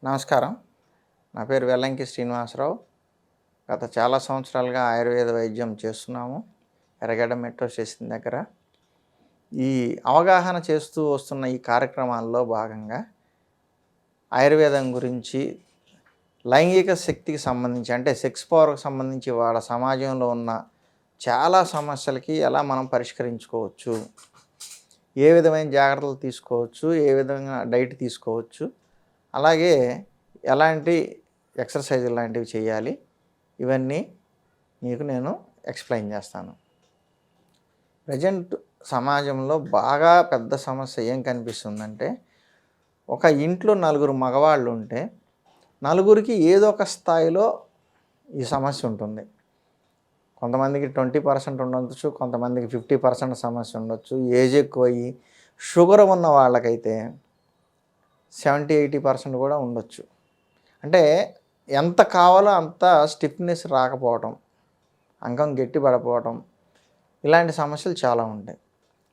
నమస్కారం. నా పేరు వెల్లంకి శ్రీనివాసరావు. గత చాలా సంవత్సరాలుగా ఆయుర్వేద వైద్యం చేస్తున్నాము ఎర్రగడ్డ మెట్రో స్టేషన్ దగ్గర. ఈ అవగాహన చేస్తూ వస్తున్న ఈ కార్యక్రమాల్లో భాగంగా ఆయుర్వేదం గురించి లైంగిక శక్తికి సంబంధించి అంటే సెక్స్ పవర్కి సంబంధించి వాళ్ళ సమాజంలో ఉన్న చాలా సమస్యలకి ఎలా మనం పరిష్కరించుకోవచ్చు, ఏ విధమైన జాగ్రత్తలు తీసుకోవచ్చు, ఏ విధంగా డైట్ తీసుకోవచ్చు, అలాగే ఎలాంటి ఎక్సర్సైజులు లాంటివి చేయాలి, ఇవన్నీ మీకు నేను ఎక్స్ప్లెయిన్ చేస్తాను. ప్రజెంట్ సమాజంలో బాగా పెద్ద సమస్య ఏం కనిపిస్తుందంటే, ఒక ఇంట్లో నలుగురు మగవాళ్ళు ఉంటే నలుగురికి ఏదో ఒక స్థాయిలో ఈ సమస్య ఉంటుంది. కొంతమందికి 20% ఉండొచ్చు, కొంతమందికి 50% సమస్య ఉండొచ్చు. ఏజ్ ఎక్కువయ్యి షుగర్ ఉన్న వాళ్ళకైతే 70-80% కూడా ఉండొచ్చు. అంటే ఎంత కావాలో అంత స్టిఫ్నెస్ రాకపోవటం, అంగం గట్టి పడిపోవటం, ఇలాంటి సమస్యలు చాలా ఉంటాయి.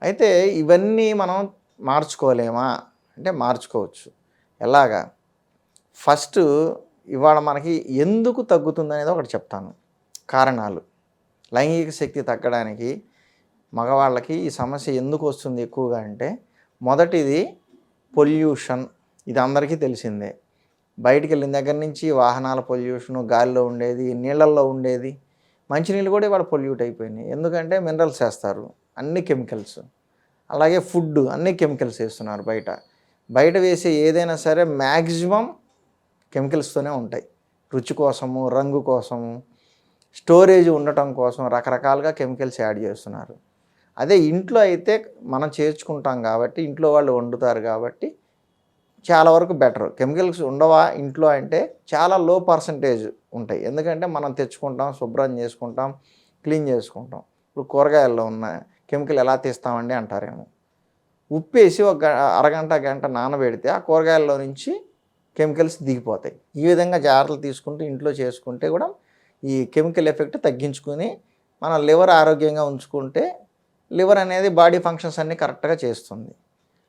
అయితే ఇవన్నీ మనం మార్చుకోలేమా అంటే మార్చుకోవచ్చు. ఎలాగా? ఫస్ట్ ఇవాళ మనకి ఎందుకు తగ్గుతుంది అనేది ఒకటి చెప్తాను. కారణాలు. లైంగిక శక్తి తగ్గడానికి మగవాళ్ళకి ఈ సమస్య ఎందుకు వస్తుంది ఎక్కువగా అంటే, మొదటిది పొల్యూషన్. ఇది అందరికీ తెలిసిందే. బయటికి వెళ్ళిన దగ్గర నుంచి వాహనాల పొల్యూషను, గాలిలో ఉండేది, నీళ్ళల్లో ఉండేది, మంచినీళ్ళు కూడా ఇవాళ పొల్యూట్ అయిపోయినాయి. ఎందుకంటే మినరల్స్ వేస్తారు, అన్ని కెమికల్స్. అలాగే ఫుడ్ అన్ని కెమికల్స్ వేస్తున్నారు బయట వేసే ఏదైనా సరే మ్యాక్సిమం కెమికల్స్తోనే ఉంటాయి. రుచి కోసము, రంగు కోసము, స్టోరేజ్ ఉండటం కోసం రకరకాలుగా కెమికల్స్ యాడ్ చేస్తున్నారు. అదే ఇంట్లో అయితే మనం చేర్చుకుంటాం కాబట్టి, ఇంట్లో వాళ్ళు వండుతారు కాబట్టి చాలా వరకు బెటర్. కెమికల్స్ ఉండవా ఇంట్లో అంటే చాలా లో పర్సంటేజ్ ఉంటాయి. ఎందుకంటే మనం తెచ్చుకుంటాం, శుభ్రం చేసుకుంటాం, క్లీన్ చేసుకుంటాం. ఇప్పుడు కూరగాయల్లో ఉన్న కెమికల్ ఎలా తీస్తామండి అంటారేమో. ఉప్పేసి ఒక అరగంట గంట నానబెడితే ఆ కూరగాయల్లో నుంచి కెమికల్స్ దిగిపోతాయి. ఈ విధంగా జాగ్రత్తలు తీసుకుంటూ ఇంట్లో చేసుకుంటే కూడా ఈ కెమికల్ ఎఫెక్ట్ తగ్గించుకుని మన లివర్ ఆరోగ్యంగా ఉంచుకుంటే లివర్ అనేది బాడీ ఫంక్షన్స్ అన్నీ కరెక్ట్గా చేస్తుంది.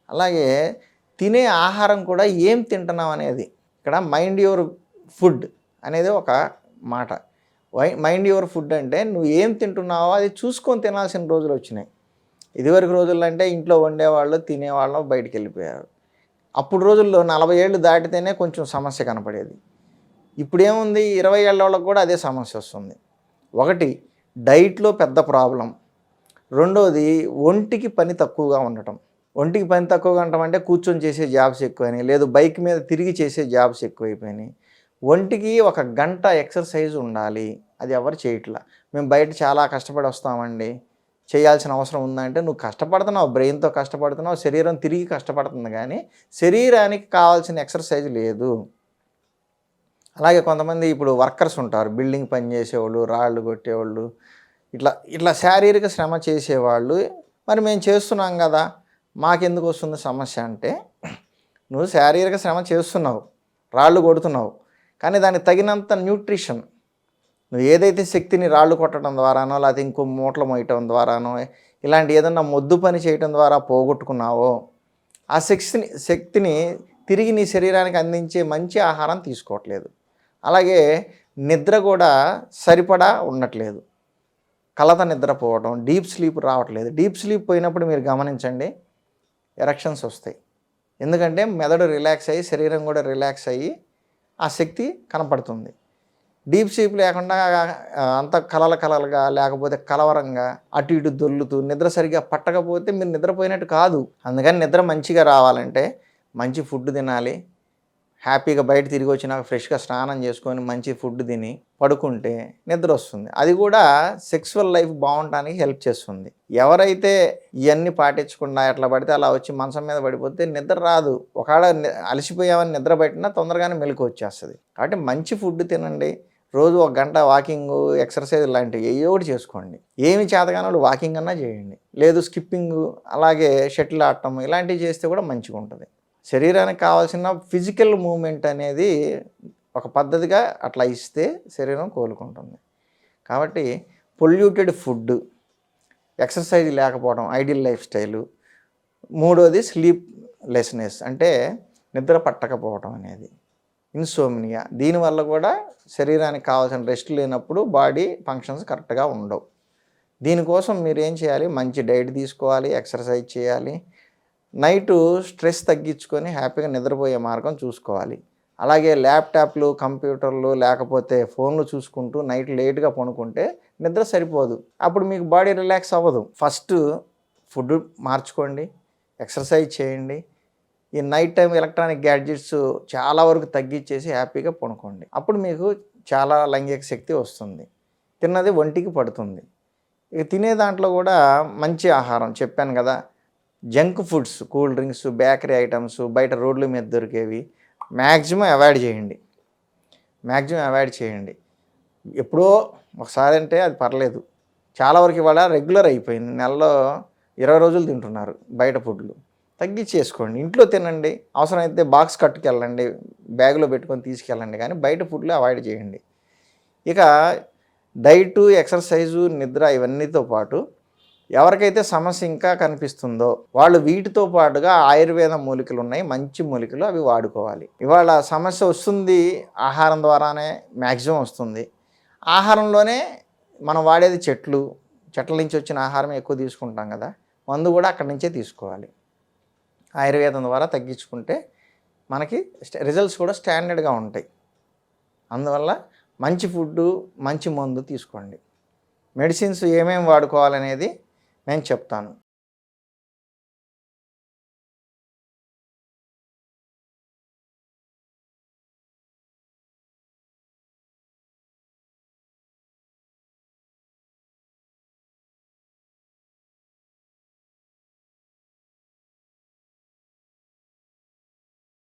అలాగే తినే ఆహారం కూడా ఏం తింటున్నాం అనేది, ఇక్కడ మైండ్ యువర్ ఫుడ్ అనేది ఒక మాట. మైండ్ యువర్ ఫుడ్ అంటే నువ్వు ఏం తింటున్నావో అది చూసుకొని తినాల్సిన రోజులు వచ్చినాయి. ఇదివరకు రోజుల్లో అంటే ఇంట్లో వండేవాళ్ళు, తినేవాళ్ళు, బయటికి వెళ్ళిపోయారు. అప్పుడు రోజుల్లో 40 ఏళ్ళు దాటితేనే కొంచెం సమస్య కనపడేది. ఇప్పుడేముంది, 20 ఏళ్ళ వాళ్ళకి కూడా అదే సమస్య వస్తుంది. ఒకటి డైట్లో పెద్ద ప్రాబ్లం. రెండోది ఒంటికి పని తక్కువగా ఉండటం. ఒంటికి పని తక్కువగా ఉండటం అంటే కూర్చొని చేసే జాబ్స్ ఎక్కువైనాయి, లేదు బైక్ మీద తిరిగి చేసే జాబ్స్ ఎక్కువైపోయినాయి. ఒంటికి ఒక గంట ఎక్సర్సైజ్ ఉండాలి, అది ఎవరు చేయట్లా. మేము బయట చాలా కష్టపడి వస్తామండి, చేయాల్సిన అవసరం ఉందంటే నువ్వు కష్టపడుతున్నావు, బ్రెయిన్తో కష్టపడుతున్నావు, శరీరం తిరిగి కష్టపడుతుంది, కానీ శరీరానికి కావాల్సిన ఎక్సర్సైజ్ లేదు. అలాగే కొంతమంది ఇప్పుడు వర్కర్స్ ఉంటారు, బిల్డింగ్ పని చేసేవాళ్ళు, రాళ్ళు కొట్టేవాళ్ళు, ఇట్లా శారీరక శ్రమ చేసేవాళ్ళు. మరి మేము చేస్తున్నాం కదా, మాకెందుకు వస్తుంది సమస్య అంటే, నువ్వు శారీరక శ్రమ చేస్తున్నావు, రాళ్ళు కొడుతున్నావు, కానీ దానికి తగినంత న్యూట్రిషన్, నువ్వు ఏదైతే శక్తిని రాళ్ళు కొట్టడం ద్వారానో లేకపోతే ఇంకో మూటలు మోయటం ద్వారానో ఇలాంటి ఏదన్నా మొద్దు పని చేయటం ద్వారా పోగొట్టుకున్నావో ఆ శక్తిని తిరిగి నీ శరీరానికి అందించే మంచి ఆహారం తీసుకోవట్లేదు. అలాగే నిద్ర కూడా సరిపడా ఉండట్లేదు, కలత నిద్రపోవడం, డీప్ స్లీప్ రావట్లేదు. డీప్ స్లీప్ పోయినప్పుడు మీరు గమనించండి, ఎరక్షన్స్ వస్తాయి. ఎందుకంటే మెదడు రిలాక్స్ అయ్యి శరీరం కూడా రిలాక్స్ అయ్యి ఆ శక్తి కనపడుతుంది. డీప్ స్లీప్ లేకుండా అంత కలలుగా లేకపోతే కలవరంగా అటు ఇటు దొర్లుతూ నిద్ర సరిగ్గా పట్టకపోతే మీరు నిద్రపోయినట్టు కాదు. అందుకని నిద్ర మంచిగా రావాలంటే మంచి ఫుడ్ తినాలి. హ్యాపీగా బయట తిరిగి వచ్చినాక ఫ్రెష్గా స్నానం చేసుకొని మంచి ఫుడ్ తిని పడుకుంటే నిద్ర వస్తుంది. అది కూడా సెక్సువల్ లైఫ్ బాగుండడానికి హెల్ప్ చేస్తుంది. ఎవరైతే ఇవన్నీ పాటించకుండా ఎట్లా పడితే అలా వచ్చి మంచం మీద పడిపోతే నిద్ర రాదు. ఒకవేళ అలసిపోయామని నిద్ర పట్టినా తొందరగానే మెలకు వచ్చేస్తుంది. కాబట్టి మంచి ఫుడ్ తినండి, రోజు 1 గంట వాకింగ్, ఎక్సర్సైజ్ లాంటివి ఏవో ఒకటి చేసుకోండి. ఏమి చేతగానో వాళ్ళు వాకింగ్ అన్నా చేయండి, లేదు స్కిప్పింగ్, అలాగే షటిల్ ఆడటం, ఇలాంటివి చేస్తే కూడా మంచిగా ఉంటుంది. శరీరానికి కావాల్సిన ఫిజికల్ మూమెంట్ అనేది ఒక పద్ధతిగా అట్లా ఇస్తే శరీరం కోలుకుంటుంది. కాబట్టి పొల్యూటెడ్ ఫుడ్, ఎక్సర్సైజ్ లేకపోవడం, ఐడియల్ లైఫ్ స్టైలు, మూడోది స్లీప్ లెస్నెస్ అంటే నిద్ర పట్టకపోవడం అనేది. ఇన్సోమ్నియా, దీనివల్ల కూడా శరీరానికి కావాల్సిన రెస్ట్ లేనప్పుడు బాడీ ఫంక్షన్స్ కరెక్ట్గా ఉండవు. దీనికోసం మీరు ఏం చేయాలి, మంచి డైట్ తీసుకోవాలి, ఎక్సర్సైజ్ చేయాలి, నైటు స్ట్రెస్ తగ్గించుకొని హ్యాపీగా నిద్రపోయే మార్గం చూసుకోవాలి. అలాగే ల్యాప్టాప్లు, కంప్యూటర్లు లేకపోతే ఫోన్లు చూసుకుంటూ నైట్ లేట్గా పడుకుంటే నిద్ర సరిపోదు, అప్పుడు మీకు బాడీ రిలాక్స్ అవ్వదు. ఫస్ట్ ఫుడ్ మార్చుకోండి, ఎక్సర్సైజ్ చేయండి, ఈ నైట్ టైం ఎలక్ట్రానిక్ గ్యాడ్జెట్స్ చాలా వరకు తగ్గించేసి హ్యాపీగా పడుకోండి. అప్పుడు మీకు చాలా లైంగిక శక్తి వస్తుంది, తిన్నది ఒంటికి పడుతుంది. ఇక తినే దాంట్లో కూడా మంచి ఆహారం చెప్పాను కదా, junk foods, cool drinks, bakery items, బయట రోడ్ల మీద దొరికేవి మ్యాక్సిమం అవాయిడ్ చేయండి. ఎప్పుడో ఒకసారి అంటే అది పర్లేదు, చాలా వరకు ఇవాళ రెగ్యులర్ అయిపోయింది. నెలలో 20 రోజులు తింటున్నారు బయట ఫుడ్లు. తగ్గించేసుకోండి, ఇంట్లో తినండి, అవసరమైతే బాక్స్ కట్టుకెళ్ళండి, బ్యాగులో పెట్టుకొని తీసుకెళ్ళండి, కానీ బయట ఫుడ్లు అవాయిడ్ చేయండి. ఇక డైటు, ఎక్సర్సైజు, నిద్ర ఇవన్నీతో పాటు ఎవరికైతే సమస్య ఇంకా కనిపిస్తుందో వాళ్ళు వీటితో పాటుగా ఆయుర్వేద మూలికలు ఉన్నాయి, మంచి మూలికలు, అవి వాడుకోవాలి. ఇవాళ సమస్య వస్తుంది ఆహారం ద్వారానే, మ్యాక్సిమం వస్తుంది. ఆహారంలోనే మనం వాడేది చెట్ల నుంచి వచ్చిన ఆహారమే ఎక్కువ తీసుకుంటాం కదా, మందు కూడా అక్కడి నుంచే తీసుకోవాలి. ఆయుర్వేదం ద్వారా తగ్గించుకుంటే మనకి రిజల్ట్స్ కూడా స్టాండర్డ్గా ఉంటాయి. అందువల్ల మంచి ఫుడ్డు, మంచి మందు తీసుకోండి. మెడిసిన్స్ ఏమేమి వాడుకోవాలనేది నేను చెప్తాను.